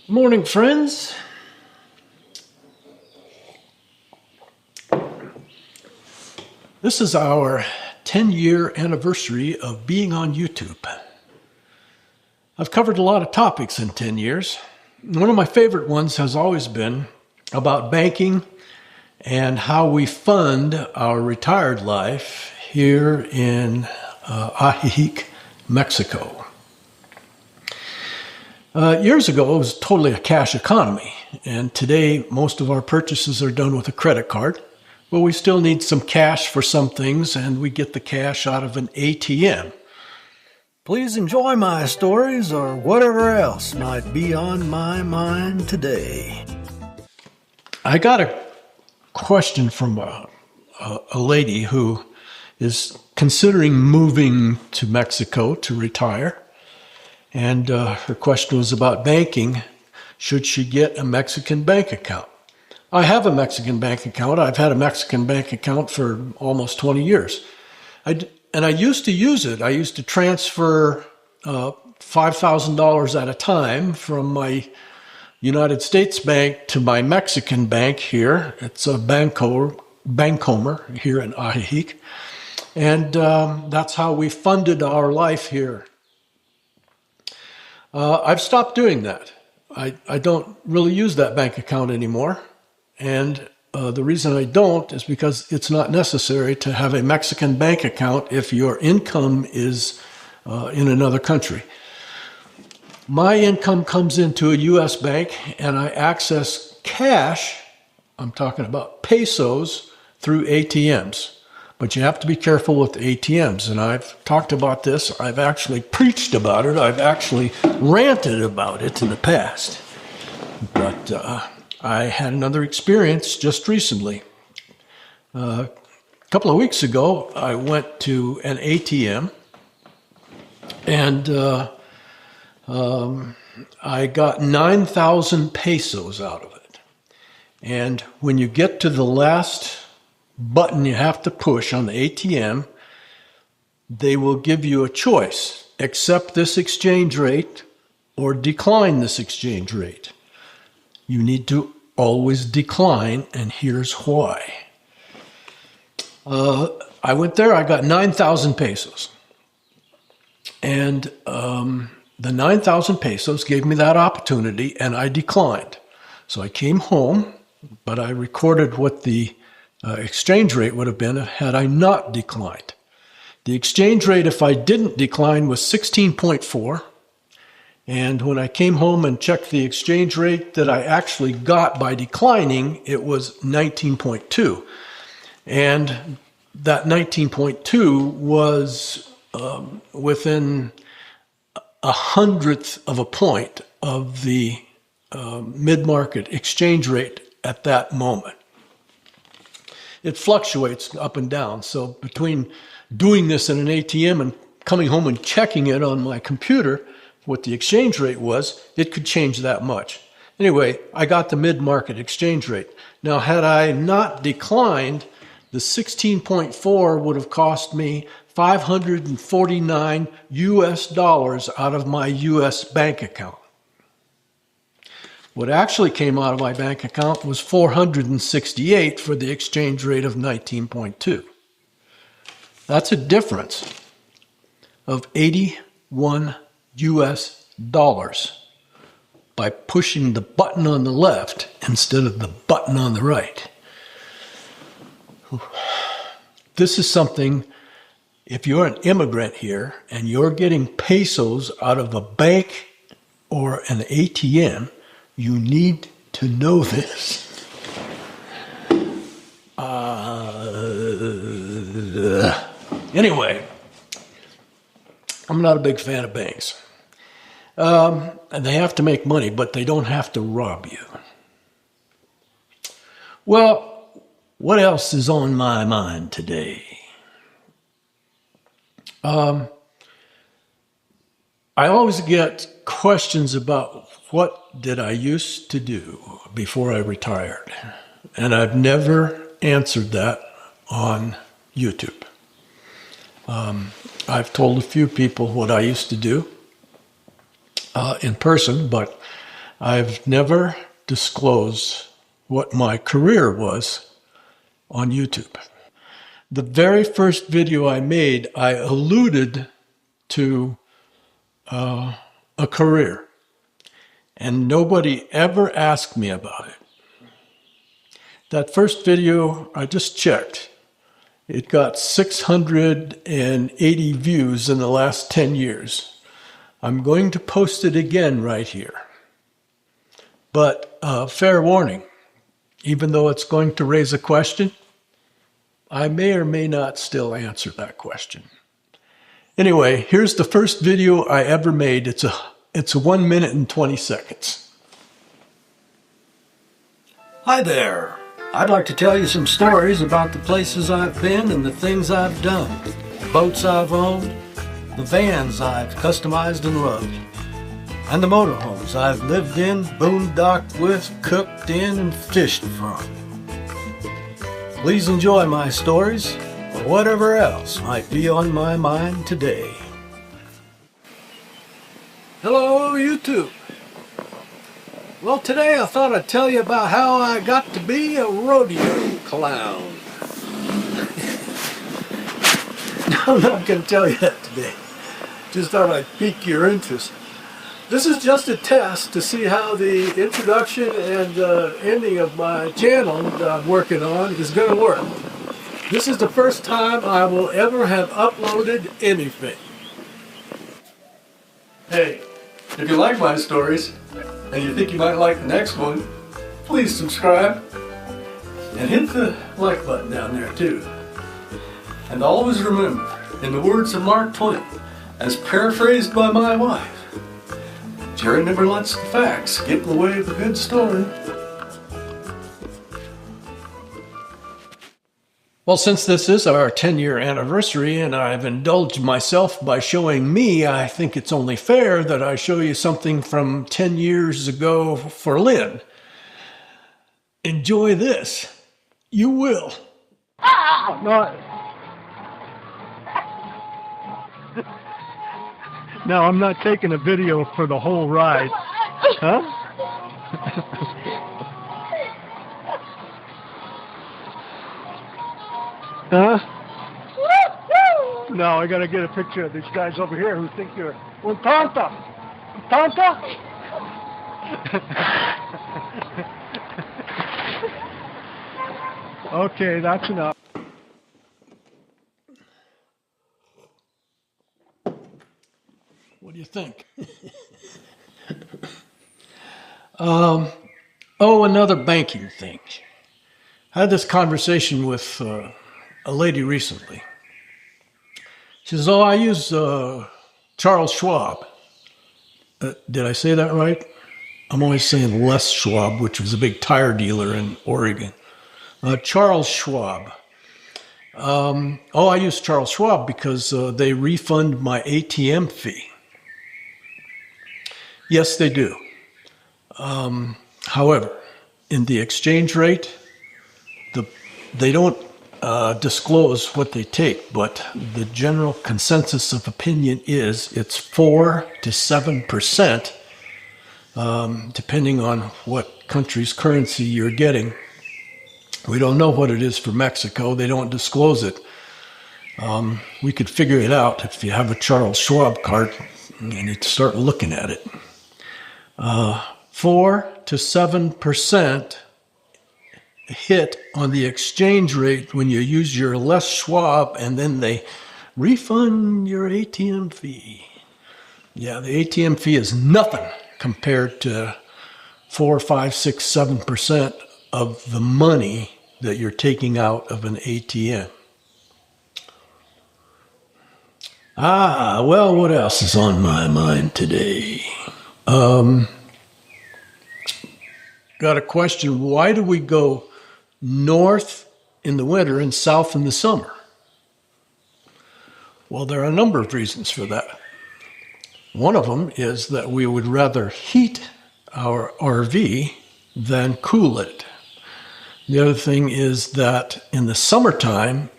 Morning, friends. This is our 10-year anniversary of being on YouTube. I've covered a lot of topics in 10 years. One of my favorite ones has always been about banking and how we fund our retired life here in Ajijic, Mexico. Years ago, it was totally a cash economy, and today most of our purchases are done with a credit card. But we still need some cash for some things, and we get the cash out of an ATM. Please enjoy my stories or whatever else might be on my mind today. I got a question from a lady who is considering moving to Mexico to retire. And her question was about banking. Should she get a Mexican bank account? I have a Mexican bank account. I've had a Mexican bank account for almost 20 years. And I used to use it. I used to transfer $5,000 at a time from my United States bank to my Mexican bank here. It's a Bancomer here in Ajijic. And that's how we funded our life here. I've stopped doing that. I don't really use that bank account anymore. And the reason I don't is because it's not necessary to have a Mexican bank account if your income is in another country. My income comes into a U.S. bank and I access cash, I'm talking about pesos, through ATMs. But you have to be careful with ATMs, and I've talked about this. I've actually preached about it. I've actually ranted about it in the past. But I had another experience just recently. A couple of weeks ago, I went to an ATM, and I got 9,000 pesos out of it. And when you get to the last button you have to push on the ATM, they will give you a choice: accept this exchange rate or decline this exchange rate. You need to always decline, and here's why. I went there, I got 9,000 pesos. And the 9,000 pesos gave me that opportunity, and I declined. So I came home, but I recorded what the exchange rate would have been had I not declined. The exchange rate, if I didn't decline, was 16.4. And when I came home and checked the exchange rate that I actually got by declining, it was 19.2. And that 19.2 was within 1/100th of a point of the mid-market exchange rate at that moment. It fluctuates up and down. So between doing this in an ATM and coming home and checking it on my computer, what the exchange rate was, it could change that much. Anyway, I got the mid-market exchange rate. Now, had I not declined, the 16.4 would have cost me $549 US out of my US bank account. What actually came out of my bank account was 468 for the exchange rate of 19.2. That's a difference of 81 US dollars by pushing the button on the left instead of the button on the right. This is something, if you're an immigrant here and you're getting pesos out of a bank or an ATM, you need to know this. Anyway, I'm not a big fan of banks. And they have to make money, but they don't have to rob you. Well, what else is on my mind today? I always get questions about what did I used to do before I retired? And I've never answered that on YouTube. I've told a few people what I used to do in person, but I've never disclosed what my career was on YouTube. The very first video I made, I alluded to a career, and nobody ever asked me about it. That first video, I just checked. It got 680 views in the last 10 years. I'm going to post it again right here. But fair warning, even though it's going to raise a question, I may or may not still answer that question. Anyway, here's the first video I ever made. It's a 1 minute and 20 seconds. Hi there. I'd like to tell you some stories about the places I've been and the things I've done, the boats I've owned, the vans I've customized and loved, and the motorhomes I've lived in, boondocked with, cooked in, and fished from. Please enjoy my stories or whatever else might be on my mind today. Hello, YouTube. Well, today I thought I'd tell you about how I got to be a rodeo clown. No, I'm not going to tell you that today. Just thought I'd pique your interest. This is just a test to see how the introduction and ending of my channel that I'm working on is going to work. This is the first time I will ever have uploaded anything. Hey, if you like my stories, and you think you might like the next one, please subscribe and hit the like button down there too. And always remember, in the words of Mark Twain, as paraphrased by my wife, Jerry never lets the facts get in the way of a good story. Well, since this is our 10-year anniversary and I've indulged myself by showing me, I think it's only fair that I show you something from 10 years ago for Lynn. Enjoy this. You will. No, I'm not taking a video for the whole ride. Huh? Huh? No, I gotta get a picture of these guys over here who think you're un tonto. Tonto? Okay, that's enough. What do you think? Another banking thing. I had this conversation with a lady recently. She says, I use Charles Schwab. Did I say that right? I'm always saying Les Schwab, which was a big tire dealer in Oregon. Charles Schwab. I use Charles Schwab because they refund my ATM fee. Yes, they do. However, in the exchange rate, they don't disclose what they take, but the general consensus of opinion is it's 4 to 7%, depending on what country's currency you're getting. We don't know what it is for Mexico. They don't disclose it. We could figure it out if you have a Charles Schwab card and you start looking at it. 4 to 7% hit on the exchange rate when you use your Les Schwab, and then they refund your ATM fee. Yeah, the ATM fee is nothing compared to 4, 5, 6, 7% of the money that you're taking out of an ATM. Well, what else is on my mind today? Got a question. Why do we go north in the winter and south in the summer? Well, there are a number of reasons for that. One of them is that we would rather heat our RV than cool it. The other thing is that in the summertime,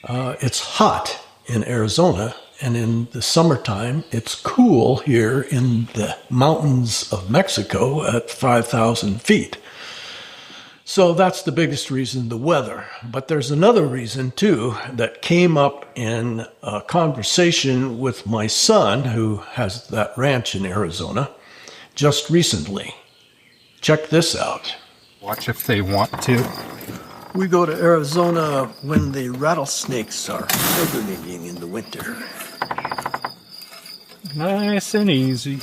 it's hot in Arizona, And in the summertime, it's cool here in the mountains of Mexico at 5,000 feet. So that's the biggest reason, the weather. But there's another reason, too, that came up in a conversation with my son, who has that ranch in Arizona, just recently. Check this out. Watch if they want to. We go to Arizona when the rattlesnakes are hibernating in the winter. Nice and easy.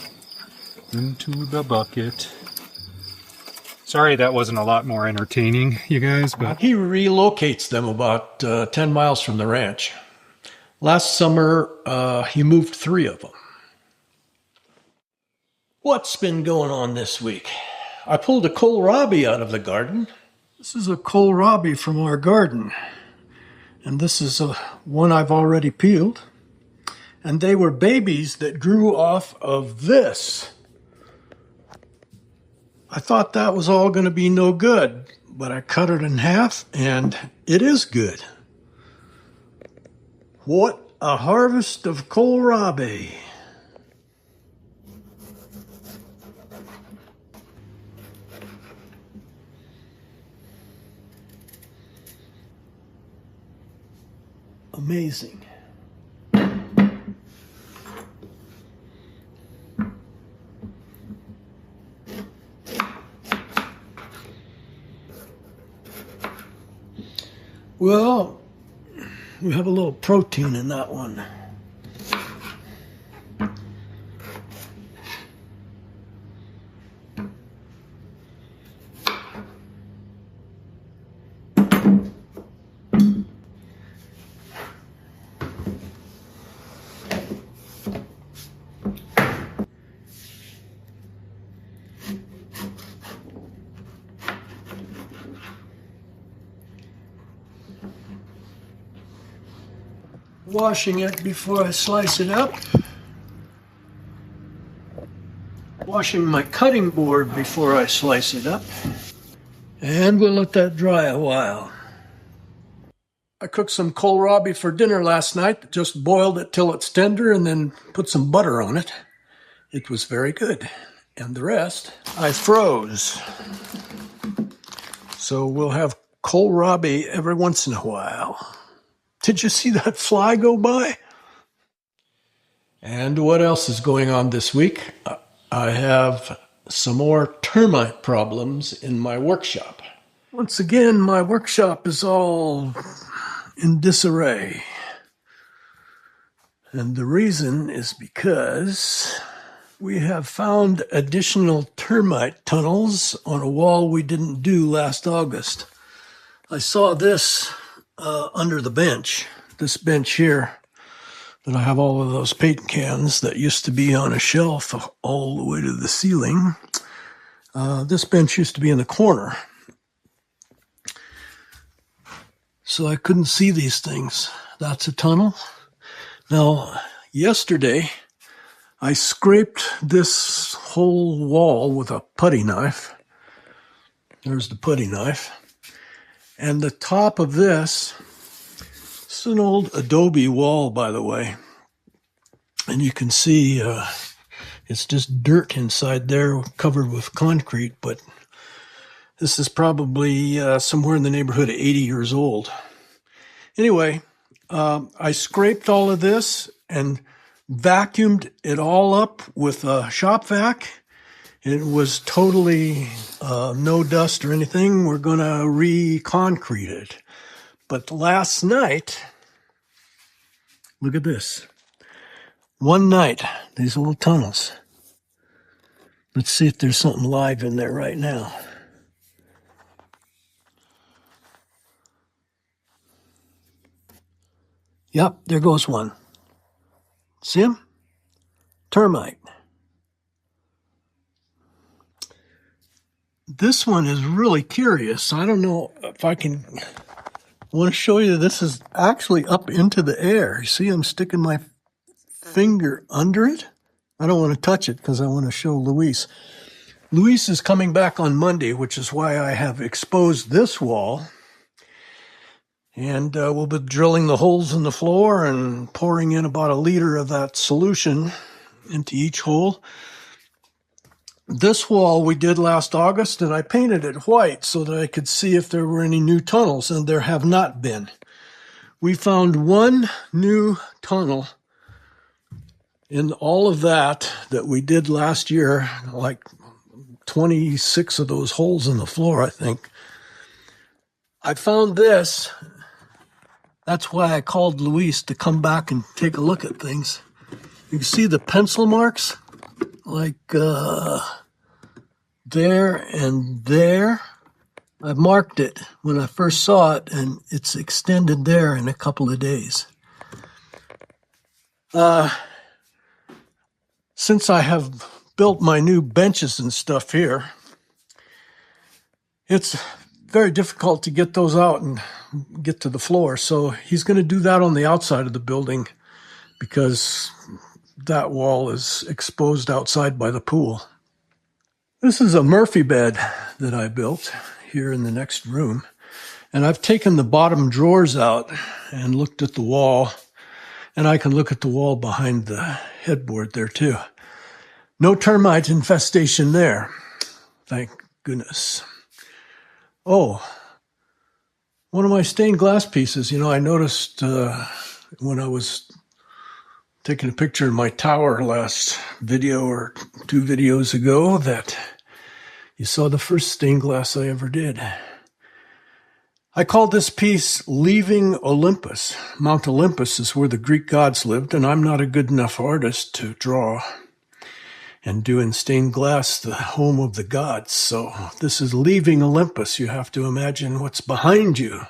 Into the bucket. Sorry that wasn't a lot more entertaining, you guys, but... He relocates them about 10 miles from the ranch. Last summer, he moved 3 of them. What's been going on this week? I pulled a kohlrabi out of the garden. This is a kohlrabi from our garden. And this is one I've already peeled. And they were babies that grew off of this. I thought that was all going to be no good, but I cut it in half, and it is good. What a harvest of kohlrabi. Amazing. Well, we have a little protein in that one. Washing it before I slice it up. Washing my cutting board before I slice it up. And we'll let that dry a while. I cooked some kohlrabi for dinner last night. Just boiled it till it's tender and then put some butter on it. It was very good. And the rest I froze. So we'll have kohlrabi every once in a while. Did you see that fly go by? And what else is going on this week? I have some more termite problems in my workshop. Once again, my workshop is all in disarray. And the reason is because we have found additional termite tunnels on a wall we didn't do last August. I saw this under the bench, this bench here, that I have all of those paint cans that used to be on a shelf all the way to the ceiling. This bench used to be in the corner. So I couldn't see these things. That's a tunnel. Now, yesterday, I scraped this whole wall with a putty knife. There's the putty knife. And the top of this is an old adobe wall, by the way. And you can see it's just dirt inside there covered with concrete, but this is probably somewhere in the neighborhood of 80 years old. Anyway, I scraped all of this and vacuumed it all up with a shop vac. It was totally no dust or anything. We're going to re-concrete it. But last night, look at this. One night, these little tunnels. Let's see if there's something live in there right now. Yep, there goes one. See him? Termite. This one is really curious. I don't know if I want to show you. This is actually up into the air. You see I'm sticking my finger under it? I don't want to touch it because I want to show Luis. Luis is coming back on Monday, which is why I have exposed this wall. And we'll be drilling the holes in the floor and pouring in about 1 liter of that solution into each hole. This wall we did last August, and I painted it white so that I could see if there were any new tunnels, and there have not been. We found one new tunnel in all of that we did last year, like 26 of those holes in the floor, I think. I found this. That's why I called Luis to come back and take a look at things. You can see the pencil marks, like there and there. I marked it when I first saw it, and it's extended there in a couple of days. Since I have built my new benches and stuff here, it's very difficult to get those out and get to the floor. So he's going to do that on the outside of the building because that wall is exposed outside by the pool. This is a Murphy bed that I built here in the next room. And I've taken the bottom drawers out and looked at the wall. And I can look at the wall behind the headboard there too. No termite infestation there. Thank goodness. Oh, one of my stained glass pieces, I noticed when I was taking a picture of my tower last video or 2 videos ago that you saw the first stained glass I ever did. I called this piece Leaving Olympus. Mount Olympus is where the Greek gods lived, and I'm not a good enough artist to draw and do in stained glass the home of the gods. So this is Leaving Olympus. You have to imagine what's behind you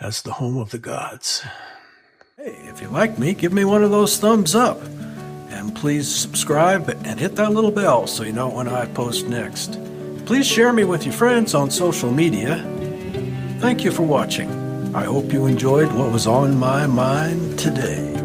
as the home of the gods. Hey, if you like me, give me one of those thumbs up. And please subscribe and hit that little bell so you know when I post next. Please share me with your friends on social media. Thank you for watching. I hope you enjoyed what was on my mind today.